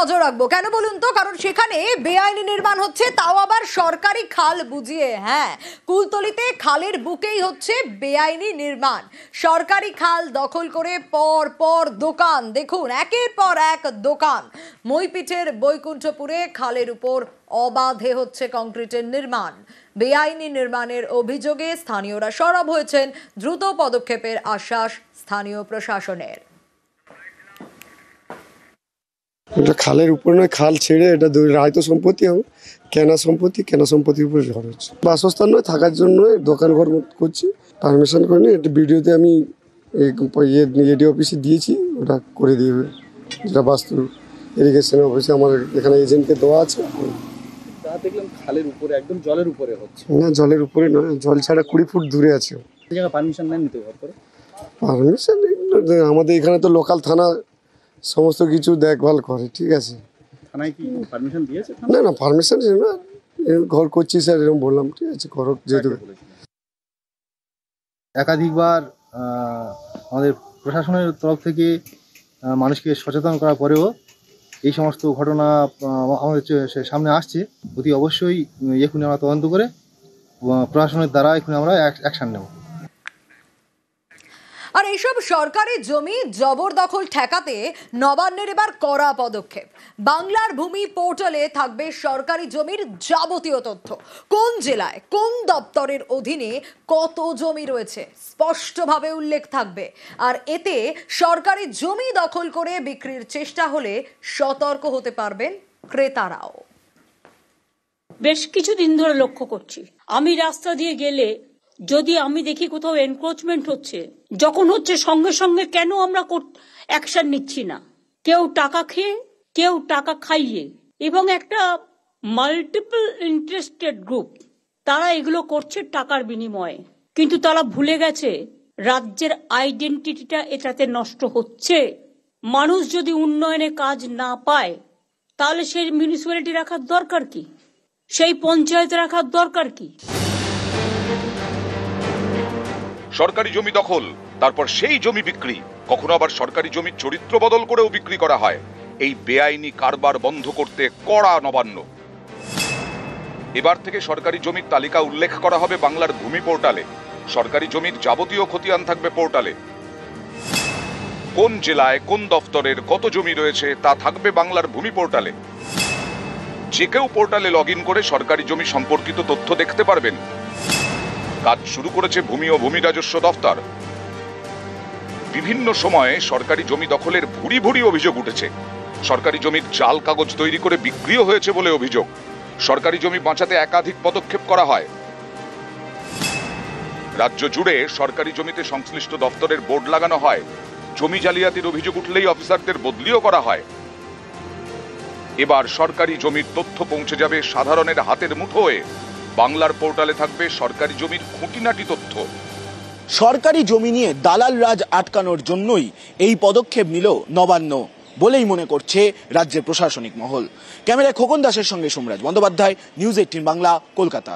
নজর রাখবো। কেন বলুন তো? কারণ সেখানে বেআইনি নির্মাণ হচ্ছে, তাও আবার সরকারি খাল বুঝিয়ে। হ্যাঁ, কুলতলিতে খালের বুকেই হচ্ছে বেআইনি নির্মাণ। সরকারি খাল দখল করে পর পর দোকান, দেখুন একের পর এক দোকান। মইপিঠের বৈকুণ্ঠপুরে খালের উপর অবাধে হচ্ছে কংক্রিটের নির্মাণ। বেআইনি নির্মাণের অভিযোগে স্থানীয়রা সরব হয়েছেন। দ্রুত পদক্ষেপের আশ্বাস স্থানীয় প্রশাসনের। এটা খালের উপর নয়, খাল ছেড়ে এটা রায়ত সম্পত্তি, কেনা সম্পত্তির উপরে ঘর হচ্ছে। বাসস্থান নয়, থাকার জন্য দোকান ঘর করছি, পারমিশন করিনি। এটা ভিডিওতে আমি এডি অফিসে দিয়েছি, ওটা করে দিবে, যেটা বাস্তু ইরিগেশন অফিসে আমার এখানে এজেন্টকে দেওয়া আছে। দেখলাম খালের উপরে, একদম জলের উপরে হচ্ছে। না, জলের উপরে নয়, জল ছাড়া 20 ফুট দূরে আছে। পারমিশন নেন নিতে করে? পারমিশন আমাদের এখানে তো লোকাল থানা সমস্ত কিছু দেখভাল করে, ঠিক আছে। থানায় কি পারমিশন দিয়েছে? না পারমিশন না, ঘর করছি স্যার এরকম বললাম, ঠিক আছে করো। যেহেতু একাধিকবার আমাদের প্রশাসনের তরফ থেকে মানুষকে সচেতন করার পরেও এই সমস্ত ঘটনা আমাদের সামনে আসছে। অতি অবশ্যই এখনই আমরা তদন্ত করে প্রশাসনের দ্বারা এখনই আমরা অ্যাকশন নেব। আর এইসব সরকারি জমি জবরদখল ঠেকাতে নবান্নের এবার কড়া পদক্ষেপ। বাংলার ভূমি পোর্টালে থাকবে সরকারি জমির যাবতীয় তথ্য। কোন জেলায় কোন দপ্তরের অধীনে কত জমি রয়েছে স্পষ্টভাবে উল্লেখ থাকবে। আর এতে সরকারি জমি দখল করে বিক্রির চেষ্টা হলে সতর্ক হতে পারবেন ক্রেতারাও। বেশ কিছুদিন ধরে লক্ষ্য করছি, আমি রাস্তা দিয়ে গেলে যদি আমি দেখি কোথাও এনক্রোচমেন্ট হচ্ছে, যখন হচ্ছে সঙ্গে সঙ্গে কেন আমরা অ্যাকশন নিচ্ছি না? কেউ টাকা খেয়ে, কেউ টাকা খাইয়ে, এবং একটা মাল্টিপল ইন্টারেস্টেড গ্রুপ, তারা এগুলো করছে টাকার বিনিময়ে। কিন্তু তারা ভুলে গেছে রাজ্যের আইডেন্টিটিটা এটাতে নষ্ট হচ্ছে। মানুষ যদি উন্নয়নে কাজ না পায়, তাহলে সেই মিউনিসিপ্যালিটি রাখার দরকার কি? সেই পঞ্চায়েত রাখার দরকার কি? সরকারি জমি দখল, তারপর সেই জমি বিক্রি, কখনো আবার সরকারি জমির চরিত্র বদল করেও বিক্রি করা হয়। এই বেআইনি কারবার বন্ধ করতে কড়া নবান্ন। এবার থেকে সরকারি জমির তালিকা উল্লেখ করা হবে বাংলার ভূমি পোর্টালে। সরকারি জমির যাবতীয় খতিয়ান থাকবে পোর্টালে। কোন জেলায় কোন দফতরের কত জমি রয়েছে তা থাকবে বাংলার ভূমি পোর্টালে। যে কেউ পোর্টালে লগ ইন করে সরকারি জমি সম্পর্কিত তথ্য দেখতে পারবেন। কাজ শুরু করেছে ভূমি ও ভূমি রাজস্ব দফতর। বিভিন্ন সময়ে সরকারি জমি দখলের ভুরি ভুরি অভিযোগ উঠেছে। সরকারি জমির জাল কাগজ তৈরি করে বিক্রিও হয়েছে বলে অভিযোগ। সরকারি জমি বাঁচাতে একাধিক পদক্ষেপ করা হয়। রাজ্য জুড়ে সরকারি জমিতে সংশ্লিষ্ট দপ্তরের বোর্ড লাগানো হয়। জমি জালিয়াতির অভিযোগ উঠলেই অফিসারদের বদলিও করা হয়। এবার সরকারি জমির তথ্য পৌঁছে যাবে সাধারণের হাতের মুঠোয়। বাংলার পোর্টালে থাকবে সরকারি জমির খুঁটিনাটি তথ্য। সরকারি জমি নিয়ে দালাল রাজ আটকানোর জন্যই এই পদক্ষেপ নিল নবান্ন বলেই মনে করছে রাজ্যের প্রশাসনিক মহল। ক্যামেরায় খোকন দাসের সঙ্গে সোমরাজ বন্দ্যোপাধ্যায়, নিউজ 18 বাংলা, কলকাতা।